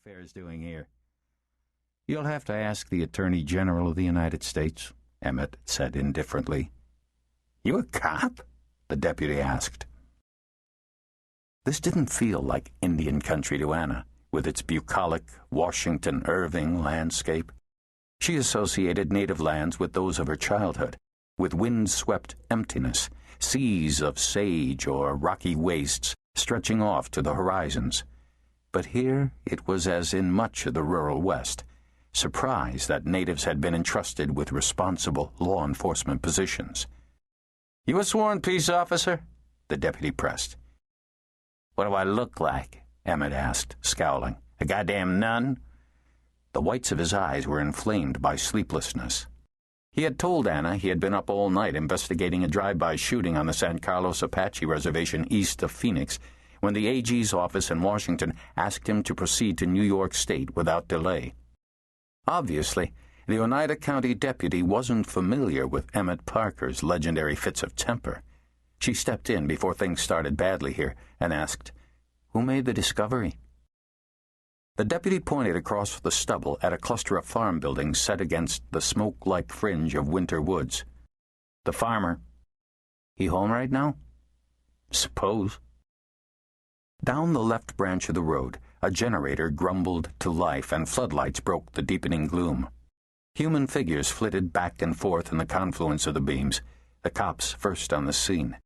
affairs doing here?" "You'll have to ask the Attorney General of the United States," Emmett said indifferently. "You a cop?" the deputy asked. This didn't feel like Indian country to Anna, with its bucolic Washington Irving landscape. She associated native lands with those of her childhood, with wind-swept emptiness, seas of sage or rocky wastes stretching off to the horizons. But here it was as in much of the rural West, surprise that natives had been entrusted with responsible law enforcement positions. "You a sworn peace officer?" the deputy pressed. "What do I look like?" Emmett asked, scowling. "A goddamn nun?" The whites of his eyes were inflamed by sleeplessness. He had told Anna he had been up all night investigating a drive-by shooting on the San Carlos Apache Reservation east of Phoenix when the AG's office in Washington asked him to proceed to New York State without delay. Obviously, the Oneida County deputy wasn't familiar with Emmett Parker's legendary fits of temper. She stepped in before things started badly here and asked, "Who made the discovery?" The deputy pointed across the stubble at a cluster of farm buildings set against the smoke-like fringe of winter woods. "The farmer." "He home right now?" "Suppose." Down the left branch of the road, a generator grumbled to life and floodlights broke the deepening gloom. Human figures flitted back and forth in the confluence of the beams, the cops first on the scene.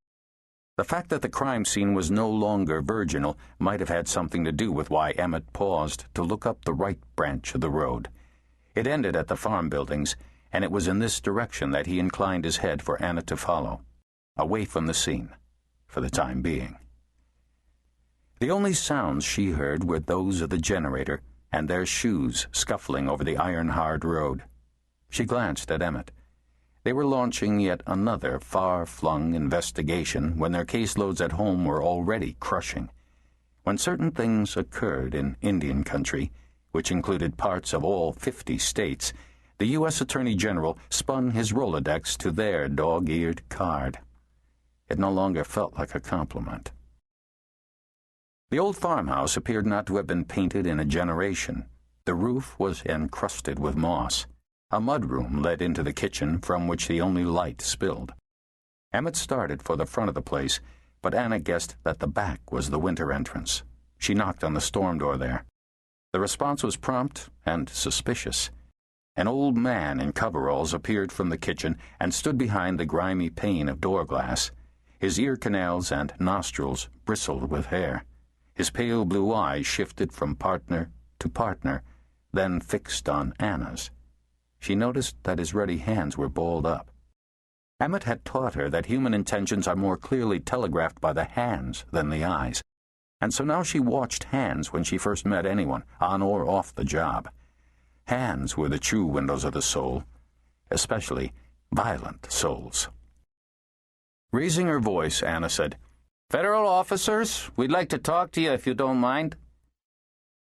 The fact that the crime scene was no longer virginal might have had something to do with why Emmett paused to look up the right branch of the road. It ended at the farm buildings, and it was in this direction that he inclined his head for Anna to follow, away from the scene, for the time being. The only sounds she heard were those of the generator and their shoes scuffling over the iron-hard road. She glanced at Emmett. They were launching yet another far-flung investigation when their caseloads at home were already crushing. When certain things occurred in Indian country, which included parts of all 50 states, the U.S. Attorney General spun his Rolodex to their dog-eared card. It no longer felt like a compliment. The old farmhouse appeared not to have been painted in a generation. The roof was encrusted with moss. A mudroom led into the kitchen from which the only light spilled. Emmett started for the front of the place, but Anna guessed that the back was the winter entrance. She knocked on the storm door there. The response was prompt and suspicious. An old man in coveralls appeared from the kitchen and stood behind the grimy pane of door glass. His ear canals and nostrils bristled with hair. His pale blue eyes shifted from partner to partner, then fixed on Anna's. She noticed that his ruddy hands were balled up. Emmett had taught her that human intentions are more clearly telegraphed by the hands than the eyes, and so now she watched hands when she first met anyone, on or off the job. Hands were the true windows of the soul, especially violent souls. Raising her voice, Anna said, "Federal officers, we'd like to talk to you if you don't mind."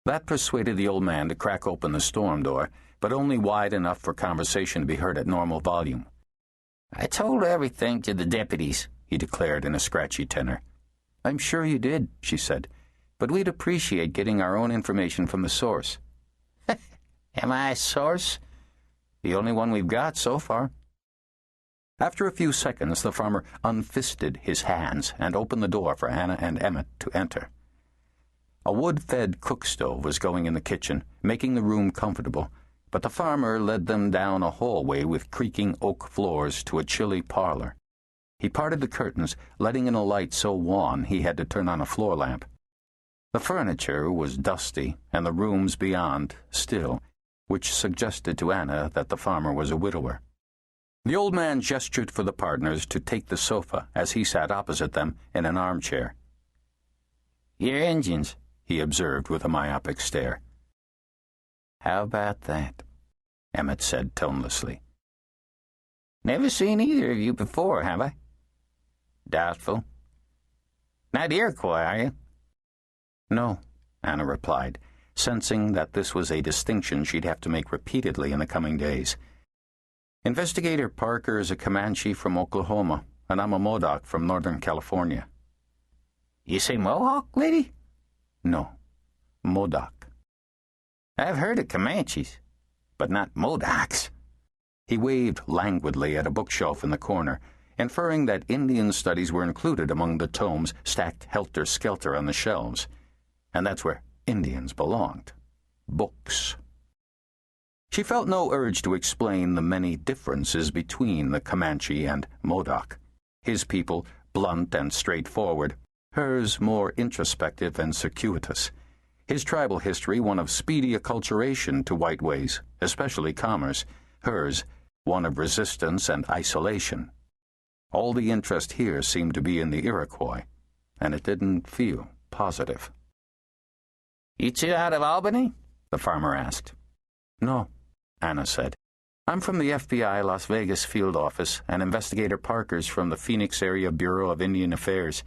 That persuaded the old man to crack open the storm door, but only wide enough for conversation to be heard at normal volume. "I told everything to the deputies," he declared in a scratchy tenor. "I'm sure you did," she said, "but we'd appreciate getting our own information from the source." "Am I a source?" "The only one we've got so far." After a few seconds, the farmer unfisted his hands and opened the door for Anna and Emmett to enter. A wood-fed cook stove was going in the kitchen, making the room comfortable, but the farmer led them down a hallway with creaking oak floors to a chilly parlor. He parted the curtains, letting in a light so wan he had to turn on a floor lamp. The furniture was dusty, and the rooms beyond still, which suggested to Anna that the farmer was a widower. The old man gestured for the partners to take the sofa as he sat opposite them in an armchair. "Your engines," he observed with a myopic stare. "How about that?" Emmett said tonelessly. "Never seen either of you before, have I?" "Doubtful." "Not Iroquois, are you?" "No," Anna replied, sensing that this was a distinction she'd have to make repeatedly in the coming days. "Investigator Parker is a Comanche from Oklahoma, and I'm a Modoc from Northern California." "You say Mohawk, lady?" "No, Modoc." I've heard of Comanches, but not Modocs." He waved languidly at a bookshelf in the corner, inferring that Indian studies were included among the tomes stacked helter-skelter on the shelves. And that's where Indians belonged. Books. She felt no urge to explain the many differences between the Comanche and Modoc. His people blunt and straightforward, hers more introspective and circuitous. His tribal history one of speedy acculturation to white ways, especially commerce, hers one of resistance and isolation. All the interest here seemed to be in the Iroquois, and it didn't feel positive. "You two out of Albany?" the farmer asked. "No," Anna said. "I'm from the FBI Las Vegas field office, and Investigator Parker's from the Phoenix Area Bureau of Indian Affairs.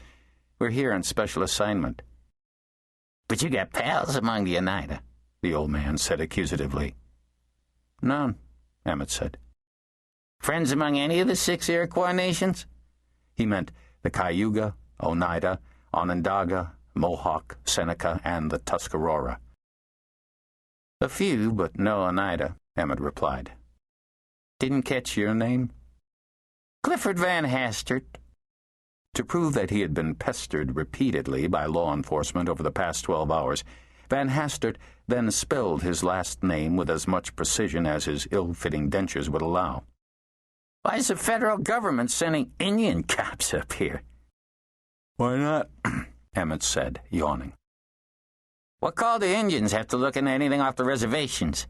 We're here on special assignment." "But you got pals among the Oneida," the old man said accusatively. "None," Emmett said. "Friends among any of the 6 Iroquois nations?" He meant the Cayuga, Oneida, Onondaga, Mohawk, Seneca, and the Tuscarora. "A few, but no Oneida," Emmett replied. "Didn't catch your name?" "Clifford Van Hastert." To prove that he had been pestered repeatedly by law enforcement over the past 12 hours, Van Hastert then spelled his last name with as much precision as his ill-fitting dentures would allow. "Why is the federal government sending Indian cops up here?" "Why not?" Emmett said, yawning. "What call do Indians have to look into anything off the reservations?"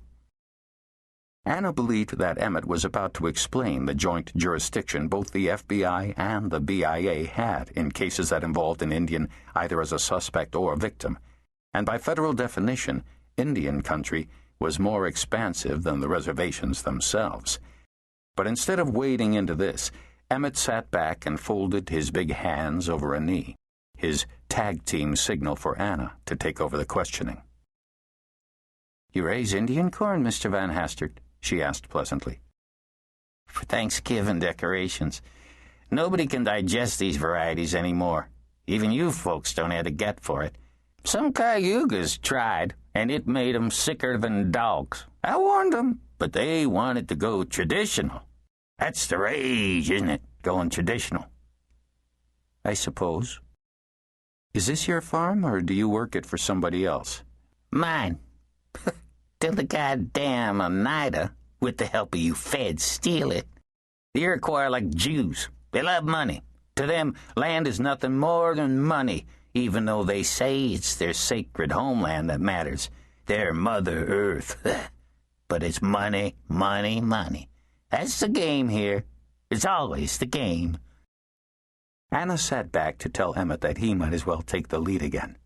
Anna believed that Emmett was about to explain the joint jurisdiction both the FBI and the BIA had in cases that involved an Indian either as a suspect or a victim, and by federal definition, Indian country was more expansive than the reservations themselves. But instead of wading into this, Emmett sat back and folded his big hands over a knee, his tag-team signal for Anna to take over the questioning. "You raise Indian corn, Mr. Van Hastert?" she asked pleasantly. "For Thanksgiving decorations. Nobody can digest these varieties anymore. Even you folks don't have the gut for it. Some Cayugas tried, and it made 'em sicker than dogs. I warned 'em, but they wanted to go traditional. That's the rage, isn't it, going traditional?" "I suppose. Is this your farm, or do you work it for somebody else?" "Mine. Till the goddamn Oneida, with the help of you feds, steal it. The Iroquois are like Jews. They love money. To them, land is nothing more than money, even though they say it's their sacred homeland that matters, their Mother Earth. But it's money, money, money. That's the game here. It's always the game." Anna sat back to tell Emmett that he might as well take the lead again.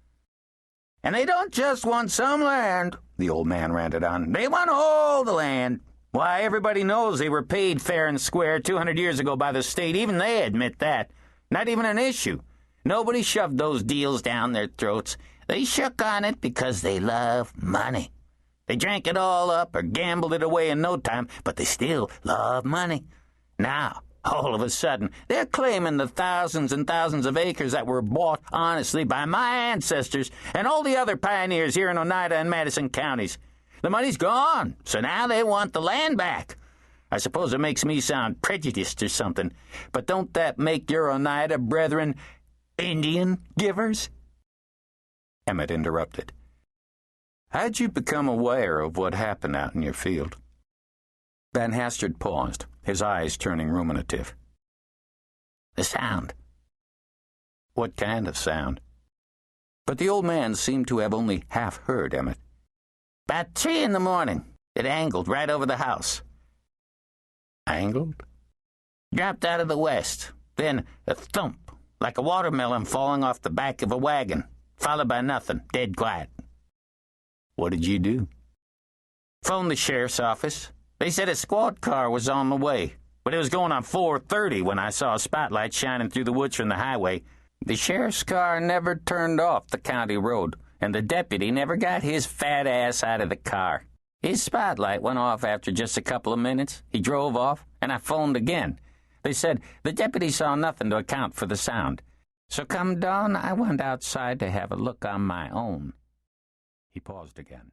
"And they don't just want some land," the old man ranted on. "They want all the land. Why, everybody knows they were paid fair and square 200 years ago by the state. Even they admit that. Not even an issue. Nobody shoved those deals down their throats. They shook on it because they love money. They drank it all up or gambled it away in no time, but they still love money. Now, all of a sudden, they're claiming the thousands and thousands of acres that were bought honestly by my ancestors and all the other pioneers here in Oneida and Madison counties. The money's gone, so now they want the land back. I suppose it makes me sound prejudiced or something, but don't that make your Oneida brethren Indian givers?" Emmett interrupted. "How'd you become aware of what happened out in your field?" Van Hastert paused, his eyes turning ruminative. "The sound." "What kind of sound?" But the old man seemed to have only half heard Emmett. "About 3 in the morning. It angled right over the house." "Angled?" "Dropped out of the west. Then a thump, like a watermelon falling off the back of a wagon, followed by nothing, dead quiet." "What did you do?" "Phoned the sheriff's office. They said a squad car was on the way, but it was going on 4:30 when I saw a spotlight shining through the woods from the highway. The sheriff's car never turned off the county road, and the deputy never got his fat ass out of the car. His spotlight went off after just a couple of minutes. He drove off, and I phoned again. They said the deputy saw nothing to account for the sound. So come dawn, I went outside to have a look on my own." He paused again.